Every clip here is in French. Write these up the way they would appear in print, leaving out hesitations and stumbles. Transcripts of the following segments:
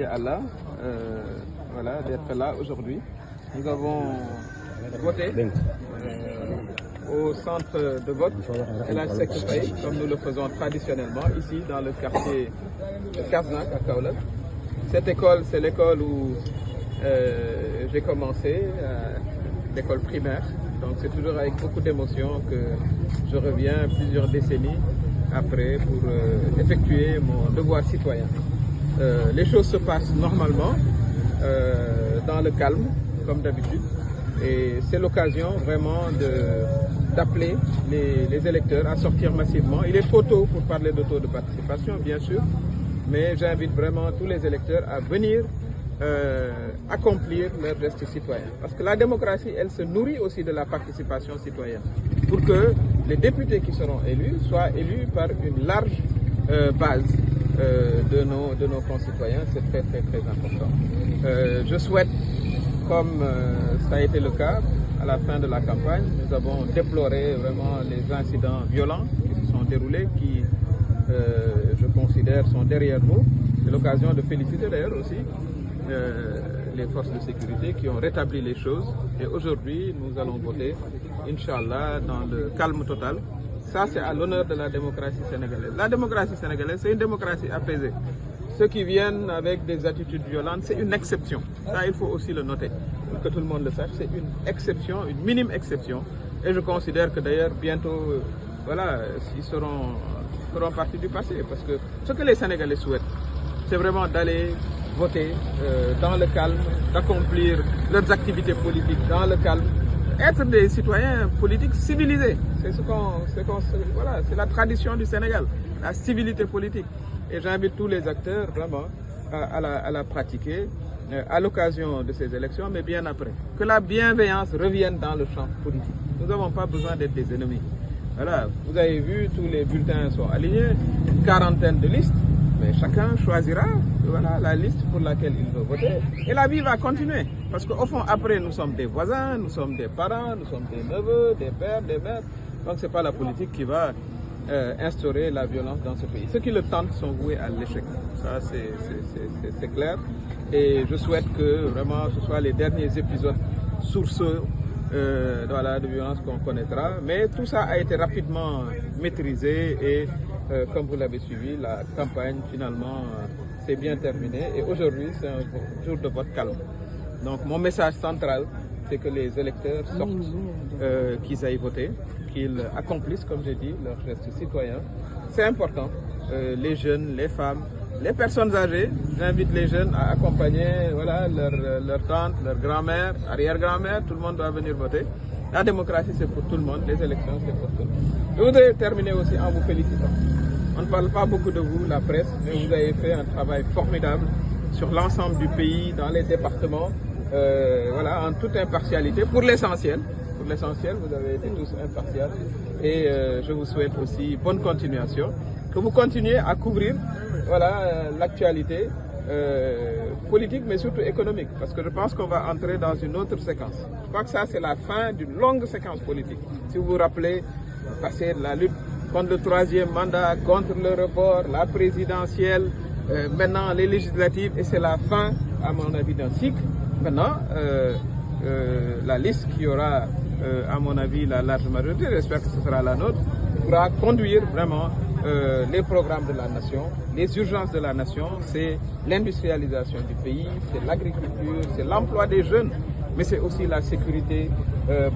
Allah, voilà, d'être là aujourd'hui. Nous avons voté au centre de vote El Hadj Seck Faye, comme nous le faisons traditionnellement ici dans le quartier de Kasnack à Kaolack. Cette école, c'est l'école où j'ai commencé, l'école primaire. Donc c'est toujours avec beaucoup d'émotion que je reviens plusieurs décennies après pour effectuer mon devoir citoyen. Les choses se passent normalement, dans le calme, comme d'habitude. Et c'est l'occasion vraiment d'appeler les électeurs à sortir massivement. Il est trop tôt pour parler de taux de participation, bien sûr, mais j'invite vraiment tous les électeurs à venir accomplir leur geste citoyen. Parce que la démocratie, elle se nourrit aussi de la participation citoyenne. Pour que les députés qui seront élus soient élus par une large base de nos concitoyens, c'est très important. Je souhaite, comme ça a été le cas à la fin de la campagne, nous avons déploré vraiment les incidents violents qui se sont déroulés, qui, je considère, sont derrière nous. C'est l'occasion de féliciter d'ailleurs aussi les forces de sécurité qui ont rétabli les choses. Et aujourd'hui, nous allons voter, Inch'Allah, dans le calme total. Ça, c'est à l'honneur de la démocratie sénégalaise. La démocratie sénégalaise, c'est une démocratie apaisée. Ceux qui viennent avec des attitudes violentes, c'est une exception. Ça, il faut aussi le noter, pour que tout le monde le sache. C'est une exception, une minime exception. Et je considère que d'ailleurs, bientôt, voilà, ils feront partie du passé. Parce que ce que les Sénégalais souhaitent, c'est vraiment d'aller voter dans le calme, d'accomplir leurs activités politiques dans le calme. Être des citoyens politiques civilisés, voilà, c'est la tradition du Sénégal, la civilité politique. Et j'invite tous les acteurs vraiment à la pratiquer à l'occasion de ces élections, mais bien après. Que la bienveillance revienne dans le champ politique. Nous n'avons pas besoin d'être des ennemis. Voilà, vous avez vu, tous les bulletins sont alignés, une quarantaine de listes, mais chacun choisira, voilà, la liste pour laquelle il veut voter. Et la vie va continuer. Parce qu'au fond, après, nous sommes des voisins, nous sommes des parents, nous sommes des neveux, des pères, des mères. Donc, ce n'est pas la politique qui va instaurer la violence dans ce pays. Ceux qui le tentent sont voués à l'échec. Ça, c'est clair. Et je souhaite que vraiment ce soit les derniers épisodes sourceux voilà, de violence qu'on connaîtra. Mais tout ça a été rapidement maîtrisé et comme vous l'avez suivi, la campagne finalement s'est bien terminée. Et aujourd'hui, c'est un jour de vote calme. Donc mon message central, c'est que les électeurs sortent, qu'ils aillent voter, qu'ils accomplissent, comme j'ai dit, leur geste citoyen. C'est important. Les jeunes, les femmes, les personnes âgées, j'invite les jeunes à accompagner voilà, leur tante, leur grand-mère, arrière-grand-mère, tout le monde doit venir voter. La démocratie, c'est pour tout le monde, les élections, c'est pour tout le monde. Je voudrais terminer aussi en vous félicitant. On ne parle pas beaucoup de vous, la presse, mais vous avez fait un travail formidable sur l'ensemble du pays, dans les départements, voilà, en toute impartialité, pour l'essentiel. Pour l'essentiel, vous avez été tous impartials. Et je vous souhaite aussi bonne continuation. Que vous continuez à couvrir voilà, l'actualité politique, mais surtout économique. Parce que je pense qu'on va entrer dans une autre séquence. Je crois que ça, c'est la fin d'une longue séquence politique. Si vous vous rappelez, passer la lutte contre le troisième mandat, contre le report, la présidentielle, maintenant les législatives, et c'est la fin, à mon avis, d'un cycle. Maintenant, la liste qui aura, à mon avis, la large majorité, j'espère que ce sera la nôtre, pourra conduire vraiment les programmes de la nation, les urgences de la nation, c'est l'industrialisation du pays, c'est l'agriculture, c'est l'emploi des jeunes, mais c'est aussi la sécurité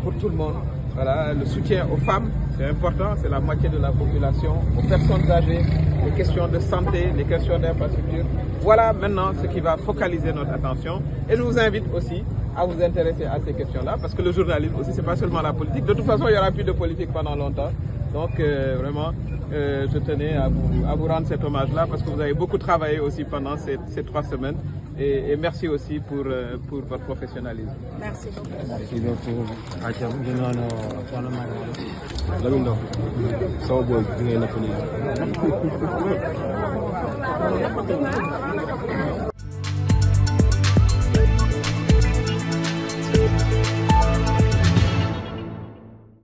pour tout le monde. Voilà, le soutien aux femmes, c'est important, c'est la moitié de la population, aux personnes âgées, les questions de santé, les questions d'infrastructure. Voilà maintenant ce qui va focaliser notre attention. Et je vous invite aussi à vous intéresser à ces questions-là, parce que le journalisme aussi, c'est pas seulement la politique. De toute façon, il n'y aura plus de politique pendant longtemps. Donc vraiment, je tenais à vous rendre cet hommage-là, parce que vous avez beaucoup travaillé aussi pendant ces 3 semaines. Et merci aussi pour votre professionnalisme. Merci beaucoup. Merci beaucoup. Acham di noonu soxna Marie Lamine Ndao sama boy bi ngay napp nii